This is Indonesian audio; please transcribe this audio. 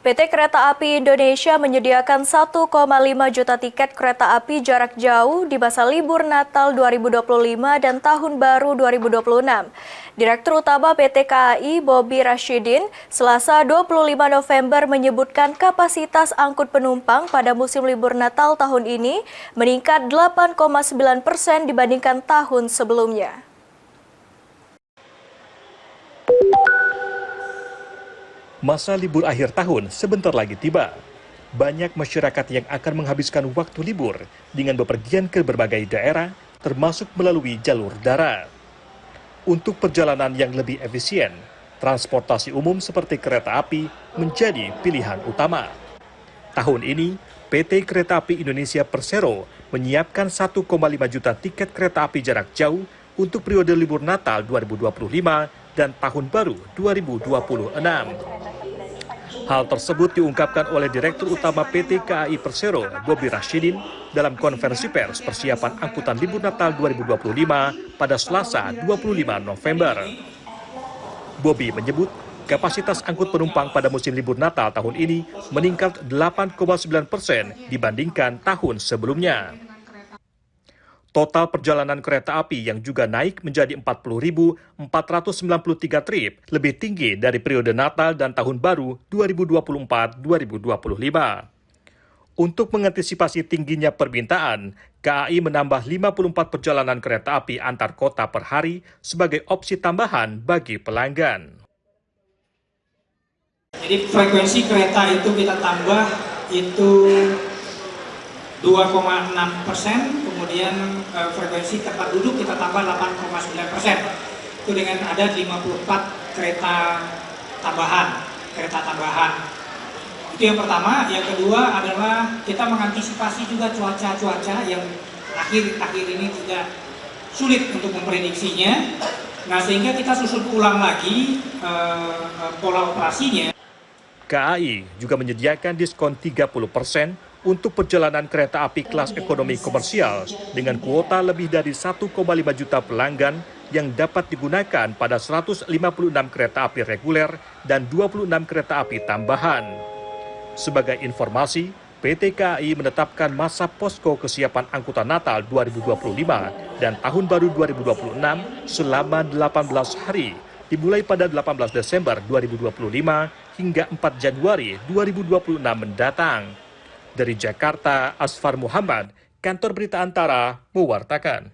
PT Kereta Api Indonesia menyediakan 1,5 juta tiket kereta api jarak jauh di masa libur Natal 2025 dan Tahun Baru 2026. Direktur Utama PT KAI, Bobi Rashidin, Selasa 25 November menyebutkan kapasitas angkut penumpang pada musim libur Natal tahun ini meningkat 8,9% dibandingkan tahun sebelumnya. Masa libur akhir tahun sebentar lagi tiba. Banyak masyarakat yang akan menghabiskan waktu libur dengan bepergian ke berbagai daerah, termasuk melalui jalur darat. Untuk perjalanan yang lebih efisien, transportasi umum seperti kereta api menjadi pilihan utama. Tahun ini, PT Kereta Api Indonesia Persero menyiapkan 1,5 juta tiket kereta api jarak jauh untuk periode libur Natal 2025 dan Tahun Baru 2026. Hal tersebut diungkapkan oleh Direktur Utama PT KAI Persero, Bobi Rashidin, dalam konferensi pers persiapan angkutan libur Natal 2025 pada Selasa 25 November. Bobi menyebut kapasitas angkut penumpang pada musim libur Natal tahun ini meningkat 8,9% dibandingkan tahun sebelumnya. Total perjalanan kereta api yang juga naik menjadi 40.493 trip, lebih tinggi dari periode Natal dan Tahun Baru 2024-2025. Untuk mengantisipasi tingginya permintaan, KAI menambah 54 perjalanan kereta api antar kota per hari sebagai opsi tambahan bagi pelanggan. Jadi frekuensi kereta itu kita tambah itu 2,6%, kemudian frekuensi tempat duduk kita tambah 8,9%. Itu dengan ada 54 kereta tambahan. Itu yang pertama. Yang kedua adalah kita mengantisipasi juga cuaca yang akhir ini tidak sulit untuk memprediksinya. Nah, sehingga kita susun ulang lagi pola operasinya. KAI juga menyediakan diskon 30% untuk perjalanan kereta api kelas ekonomi komersial dengan kuota lebih dari 1,5 juta pelanggan yang dapat digunakan pada 156 kereta api reguler dan 26 kereta api tambahan. Sebagai informasi, PT KAI menetapkan masa posko kesiapan angkutan Natal 2025 dan Tahun Baru 2026 selama 18 hari, dimulai pada 18 Desember 2025 hingga 4 Januari 2026 mendatang. Dari Jakarta, Asfar Muhammad, Kantor Berita Antara, mewartakan.